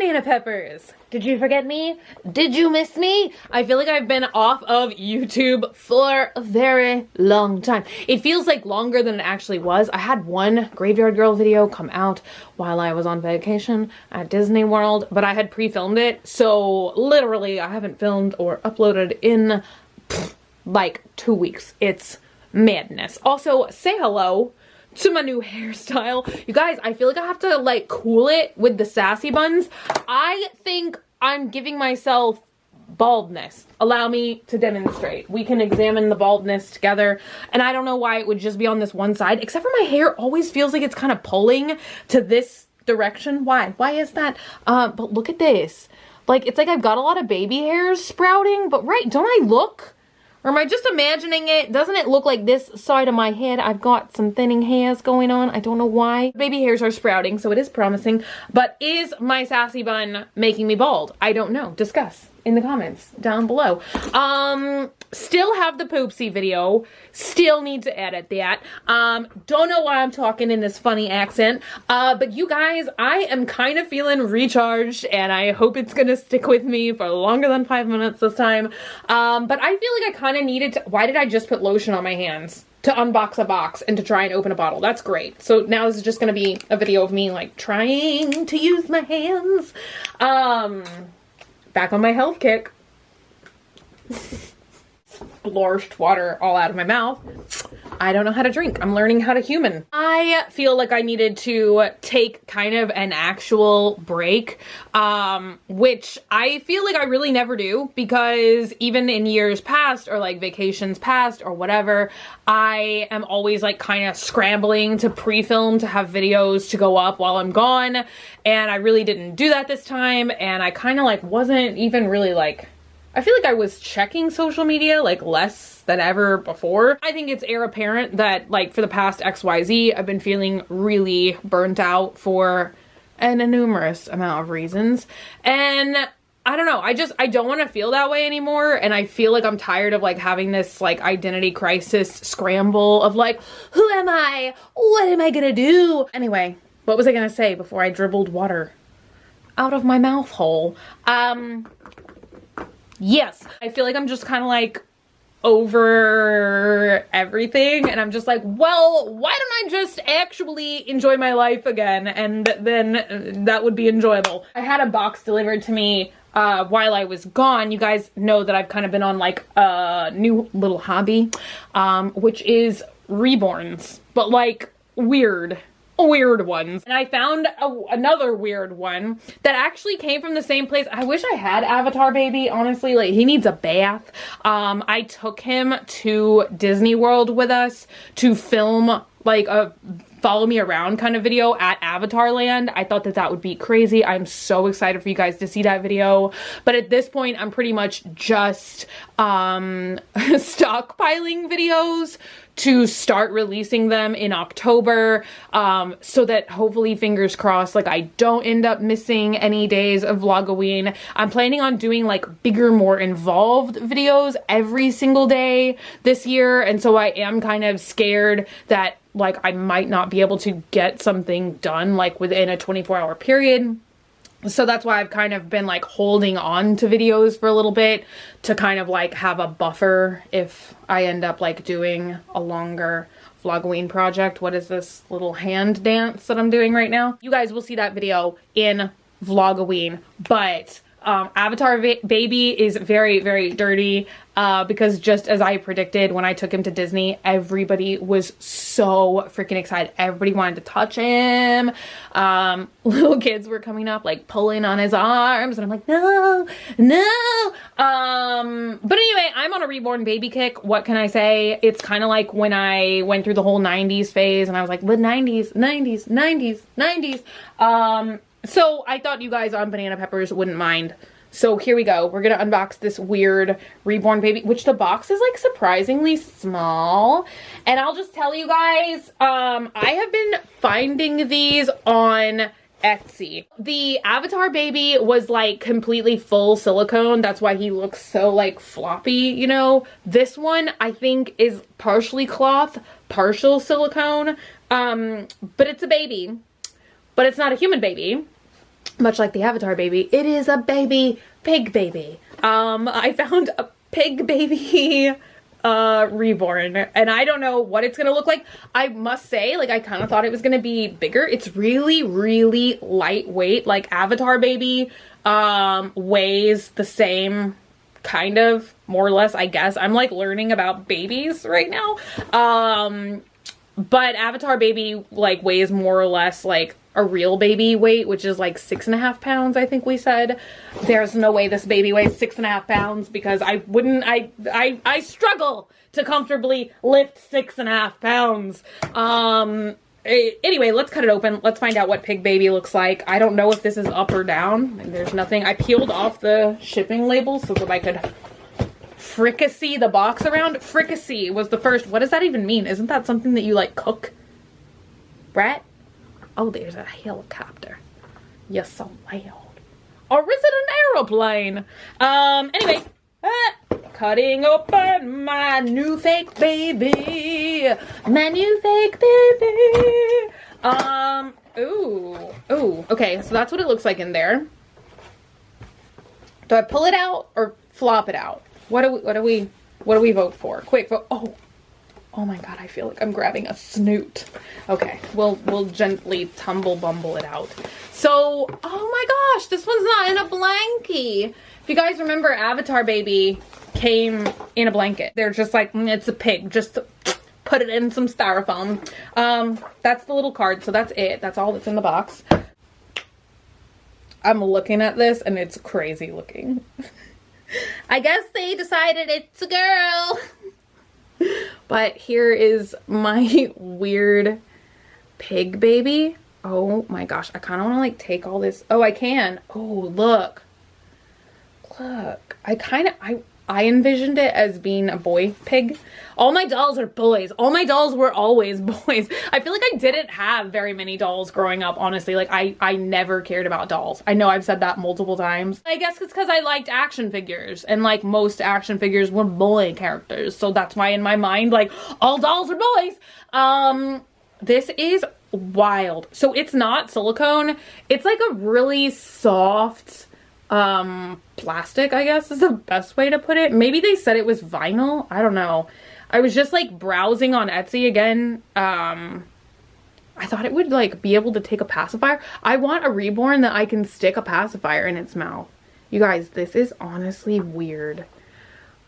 banana peppers. Did you forget me? Did you miss me? I feel like I've been off of YouTube for a very long time. It feels like longer than it actually was. I had one Graveyard Girl video come out while I was on vacation at Disney World, but I had pre-filmed it, so literally I haven't filmed or uploaded in like 2 weeks. It's madness. Also, say hello to my new hairstyle. You guys, I feel like I have to like cool it with the sassy buns. I think I'm giving myself baldness. Allow me to demonstrate. We can examine the baldness together. And I don't know why it would just be on this one side, except for my hair always feels like it's kind of pulling to this direction. Why is that? But look at this. Like, it's like I've got a lot of baby hairs sprouting, but right, don't I look? Or am I just imagining it? Doesn't it look like this side of my head? I've got some thinning hairs going on. I don't know why. Baby hairs are sprouting, so it is promising. But is my sassy bun making me bald? I don't know. Discuss in the comments down below. Still have the poopsie video. Still need to edit that. Don't know why I'm talking in this funny accent. But you guys, I am kind of feeling recharged, and I hope it's gonna stick with me for longer than 5 minutes this time. But I feel like I kind of needed to. Why did I just put lotion on my hands? To unbox a box and to try and open a bottle. That's great. So now this is just gonna be a video of me like trying to use my hands. Back on my health kick. Splorshed water all out of my mouth. I don't know how to drink. I'm learning how to human. I feel like I needed to take kind of an actual break, which I feel like I really never do, because even in years past or like vacations past or whatever, I am always like kind of scrambling to pre-film to have videos to go up while I'm gone. And I really didn't do that this time. And I kind of like wasn't even really like, I feel like I was checking social media like less than ever before. I think it's heir apparent that like for the past XYZ, I've been feeling really burnt out for an numerous amount of reasons. And I don't know, I don't want to feel that way anymore. And I feel like I'm tired of like having this like identity crisis scramble of like, who am I? What am I gonna do? Anyway, what was I gonna say before I dribbled water out of my mouth hole? Yes, I feel like I'm just kind of like over everything, and I'm just like, well, why don't I just actually enjoy my life again, and then that would be enjoyable. I had a box delivered to me while I was gone. You guys know that I've kind of been on like a new little hobby, which is Reborns, but like weird ones. And I found another weird one that actually came from the same place. I wish I had Avatar Baby, honestly. Like, he needs a bath. I took him to Disney World with us to film like a follow me around kind of video at Avatar Land. I thought that that would be crazy. I'm so excited for you guys to see that video. But at this point, I'm pretty much just stockpiling videos to start releasing them in October, so that hopefully, fingers crossed, like I don't end up missing any days of Vlogoween. I'm planning on doing like bigger, more involved videos every single day this year, and so I am kind of scared that like I might not be able to get something done like within a 24-hour period. So that's why I've kind of been like holding on to videos for a little bit to kind of like have a buffer if I end up like doing a longer Vlogoween project. What is this little hand dance that I'm doing right now? You guys will see that video in Vlogoween, but Avatar Baby is very, very dirty because just as I predicted when I took him to Disney, everybody was so freaking excited. Everybody wanted to touch him. Little kids were coming up like pulling on his arms, and I'm like, no. But anyway, I'm on a Reborn Baby kick. What can I say? It's kind of like when I went through the whole 90s phase and I was like, the 90s. So I thought you guys on Banana Peppers wouldn't mind. So here we go. We're gonna unbox this weird Reborn Baby, which the box is like surprisingly small. And I'll just tell you guys, I have been finding these on Etsy. The Avatar Baby was like completely full silicone. That's why he looks so like floppy, you know. This one I think is partially cloth, partial silicone. But it's a baby. But it's not a human baby. much like the Avatar baby, it is a baby pig baby. I found a pig baby Reborn, and I don't know what it's gonna look like. I must say, like, I kind of thought it was gonna be bigger. It's really, really lightweight. Like, Avatar baby weighs the same, kind of, more or less, I guess. I'm like learning about babies right now. But Avatar baby like weighs more or less like a real baby weight, which is like 6.5 pounds, I think we said. There's no way this baby weighs 6.5 pounds, because I wouldn't, I struggle to comfortably lift 6.5 pounds. Anyway, let's cut it open. Let's find out what pig baby looks like. I don't know if this is up or down. There's nothing. I peeled off the shipping label so that I could fricassee the box around. Fricassee was the first. What does that even mean? Isn't that something that you like cook? Brett? Oh, there's a helicopter. You're so loud. Or is it an aeroplane? Anyway, cutting open my new fake baby. My new fake baby. Ooh. Okay, so that's what it looks like in there. Do I pull it out or flop it out? What do we vote for? Quick vote. Oh my god, I feel like I'm grabbing a snoot. Okay, we'll gently tumble bumble it out. So, oh my gosh, this one's not in a blankie. If you guys remember, Avatar baby came in a blanket. They're just like, it's a pig, just put it in some styrofoam. That's the little card, so that's it. That's all that's in the box. I'm looking at this and it's crazy looking. I guess they decided it's a girl. But here is my weird pig baby. Oh my gosh, I kind of want to like take all this. Oh, I can. Oh, look. Look. I envisioned it as being a boy pig. All my dolls are boys. All my dolls were always boys. I feel like I didn't have very many dolls growing up, honestly. Like, I never cared about dolls. I know I've said that multiple times. I guess it's because I liked action figures, and like most action figures were boy characters. So that's why in my mind, like, all dolls are boys. This is wild. So it's not silicone. It's like a really soft plastic, I guess is the best way to put it. Maybe they said it was vinyl. I don't know. I was just like browsing on Etsy again. I thought it would like be able to take a pacifier. I want a Reborn that I can stick a pacifier in its mouth. You guys, this is honestly weird.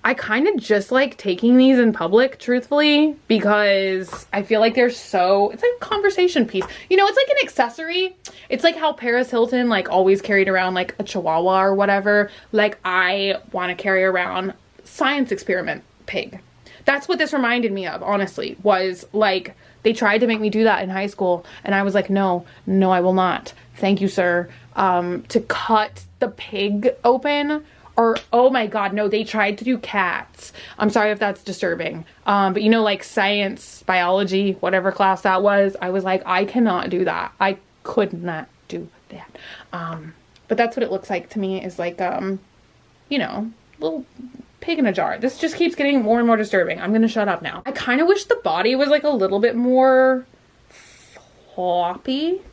I kind of just like taking these in public, truthfully, because I feel like they're so, it's like a conversation piece. You know, it's like an accessory. It's like how Paris Hilton like always carried around like a chihuahua or whatever. Like, I want to carry around science experiment pig. That's what this reminded me of, honestly, was like, they tried to make me do that in high school. And I was like, no, I will not. Thank you, sir. To cut the pig open. Or, oh my god, no, they tried to do cats. I'm sorry if that's disturbing. But you know, like science, biology, whatever class that was, I was like, I cannot do that. I could not do that. But that's what it looks like to me, is like, you know, little pig in a jar. This just keeps getting more and more disturbing. I'm gonna shut up now. I kind of wish the body was like a little bit more floppy.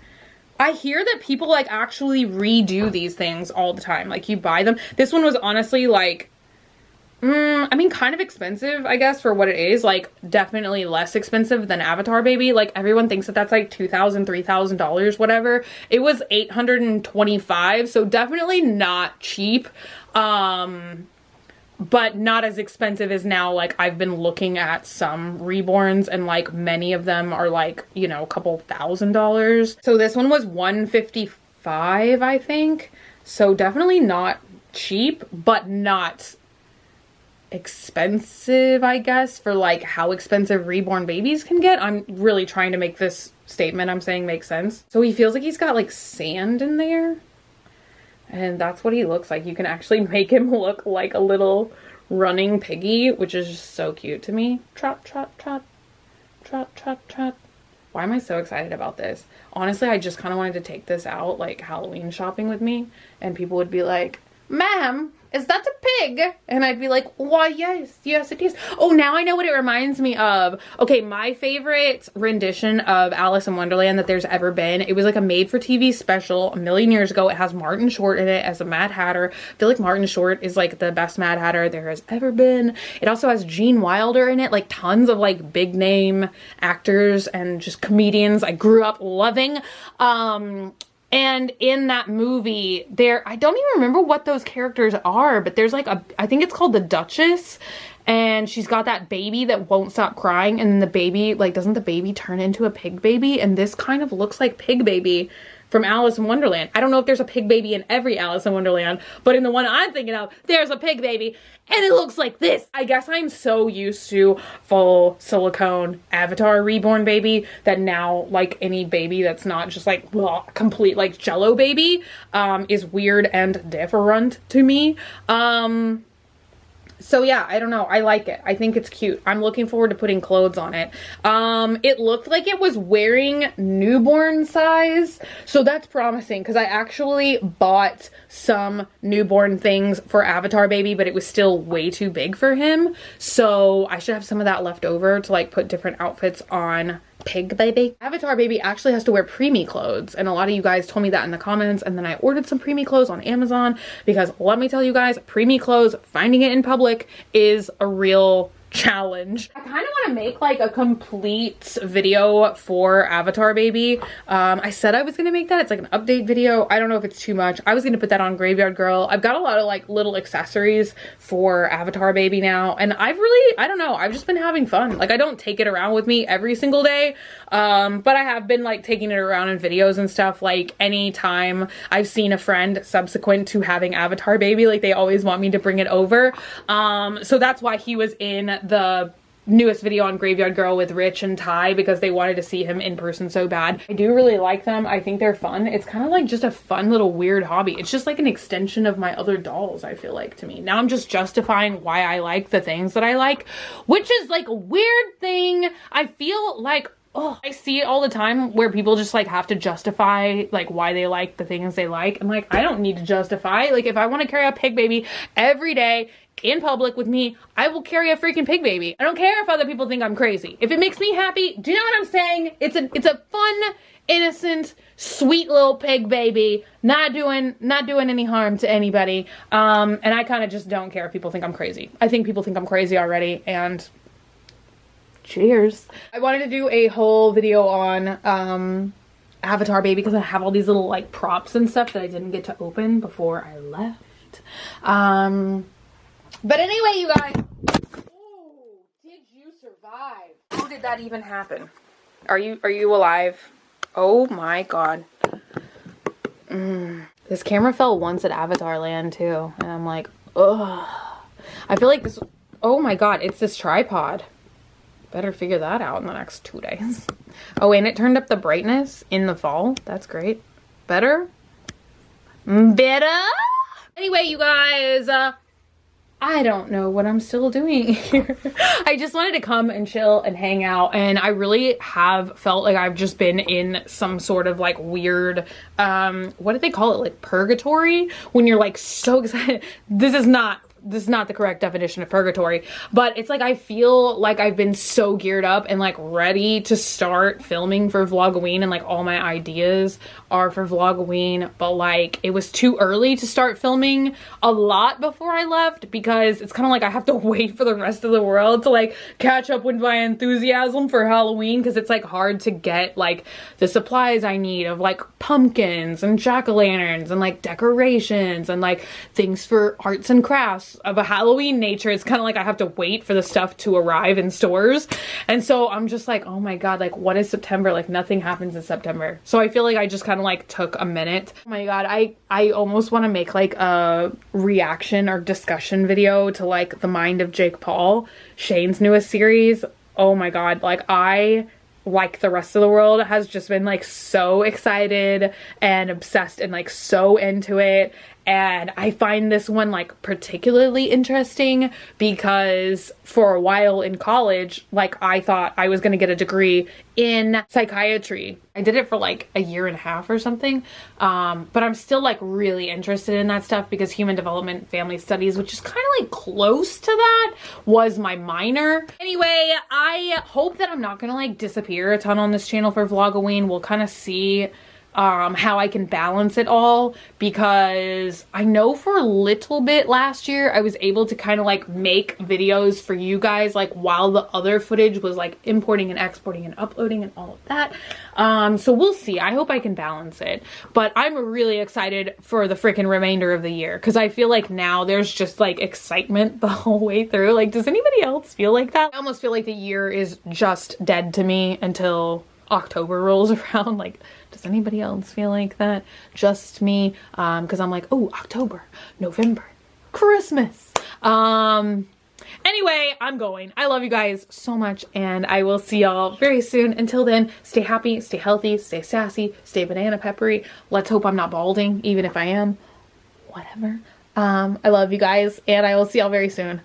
I hear that people like actually redo these things all the time. Like, you buy them. This one was honestly like, I mean, kind of expensive, I guess, for what it is. Like, definitely less expensive than Avatar baby. Like, everyone thinks that that's like $2,000, $3,000, whatever. It was $825, so definitely not cheap. But not as expensive as now. Like, I've been looking at some Reborns and like many of them are like, you know, a couple $1,000s. So this one was $155, I think. So definitely not cheap, but not expensive, I guess, for like how expensive Reborn babies can get. I'm really trying to make this statement I'm saying make sense. So he feels like he's got like sand in there. And that's what he looks like. You can actually make him look like a little running piggy, which is just so cute to me. Trot, trot, trot. Trot, trot, trot. Why am I so excited about this? Honestly, I just kind of wanted to take this out, like, Halloween shopping with me. And people would be like, ma'am, is that a pig? And I'd be like, why, yes, yes it is. Oh, now I know what it reminds me of. Okay, my favorite rendition of Alice in Wonderland that there's ever been, it was like a made-for-TV special a million years ago. It has Martin Short in it as a Mad Hatter. I feel like Martin Short is like the best Mad Hatter there has ever been. It also has Gene Wilder in it, like tons of like big name actors and just comedians I grew up loving. And in that movie, I don't even remember what those characters are, but there's like I think it's called the Duchess, and she's got that baby that won't stop crying, and then the baby, like, doesn't the baby turn into a pig baby? And this kind of looks like Pig Baby from Alice in Wonderland. I don't know if there's a pig baby in every Alice in Wonderland, but in the one I'm thinking of, there's a pig baby, and it looks like this. I guess I'm so used to full silicone Avatar Reborn baby that now, like, any baby that's not just like, well, complete like Jello baby is weird and different to me. So yeah, I don't know. I like it. I think it's cute. I'm looking forward to putting clothes on it. It looked like it was wearing newborn size, so that's promising because I actually bought some newborn things for Avatar Baby, but it was still way too big for him. So I should have some of that left over to like put different outfits on Pig Baby. Avatar Baby actually has to wear preemie clothes, and a lot of you guys told me that in the comments, and then I ordered some preemie clothes on Amazon because let me tell you guys, preemie clothes, finding it in public is a real challenge. I kind of want to make like a complete video for Avatar Baby. I said I was gonna make that. It's like an update video. I don't know if it's too much. I was gonna put that on Graveyard Girl. I've got a lot of like little accessories for Avatar Baby now, and I don't know, I've just been having fun. Like, I don't take it around with me every single day, but I have been like taking it around in videos and stuff. Like, anytime I've seen a friend subsequent to having Avatar Baby, like, they always want me to bring it over. So that's why he was in the newest video on Graveyard Girl with Rich and Ty, because they wanted to see him in person so bad. I do really like them. I think they're fun. It's kind of like just a fun little weird hobby. It's just like an extension of my other dolls, I feel like, to me. Now I'm just justifying why I like the things that I like, which is like a weird thing. I feel like, oh, I see it all the time where people just like have to justify like why they like the things they like. I'm like, I don't need to justify. Like, if I want to carry a Pig Baby every day in public with me, I will carry a freaking Pig Baby. I don't care if other people think I'm crazy. If it makes me happy, do you know what I'm saying? It's a fun, innocent, sweet little Pig Baby, not doing any harm to anybody. And I kind of just don't care if people think I'm crazy. I think people think I'm crazy already, and cheers. I wanted to do a whole video on Avatar Baby because I have all these little like props and stuff that I didn't get to open before I left. But anyway, you guys. Oh, did you survive? How did that even happen? Are you alive? Oh my god. This camera fell once at Avatar Land too, and I'm like, ugh. I feel like this. Oh my god, it's this tripod. Better figure that out in the next 2 days. Oh, and it turned up the brightness in the fall. That's great. Better? Better? Anyway, you guys, I don't know what I'm still doing here. I just wanted to come and chill and hang out, and I really have felt like I've just been in some sort of like weird, what do they call it? Like purgatory? When you're like so excited. This is not the correct definition of purgatory, but it's like I feel like I've been so geared up and like ready to start filming for Vlogoween, and like all my ideas are for Vlogoween, but like it was too early to start filming a lot before I left, because it's kind of like I have to wait for the rest of the world to like catch up with my enthusiasm for Halloween, because it's like hard to get like the supplies I need of like pumpkins and jack-o'-lanterns and like decorations and like things for arts and crafts of a Halloween nature. It's kind of like I have to wait for the stuff to arrive in stores, and so I'm just like, oh my god, like what is September? Like nothing happens in September. So I feel like I just kind of like took a minute. Oh my god, I almost want to make like a reaction or discussion video to like The Mind of Jake Paul, Shane's newest series. Oh my god, like I, like the rest of the world, has just been like so excited and obsessed and like so into it. And I find this one like particularly interesting because for a while in college, like I thought I was gonna get a degree in psychiatry. I did it for like a year and a half or something. But I'm still like really interested in that stuff because human development, family studies, which is kind of like close to that, was my minor. Anyway, I hope that I'm not gonna like disappear a ton on this channel for Vlogoween. We'll kind of see how I can balance it all, because I know for a little bit last year I was able to kind of like make videos for you guys like while the other footage was like importing and exporting and uploading and all of that. So we'll see. I hope I can balance it, but I'm really excited for the freaking remainder of the year because I feel like now there's just like excitement the whole way through. Like, does anybody else feel like that? I almost feel like the year is just dead to me until October rolls around. Like, does anybody else feel like that? Just me? Because I'm like, oh, October, November, Christmas. Anyway, I'm going. I love you guys so much, and I will see y'all very soon. Until then, stay happy, stay healthy, stay sassy, stay banana peppery. Let's hope I'm not balding, even if I am. Whatever. I love you guys, and I will see y'all very soon.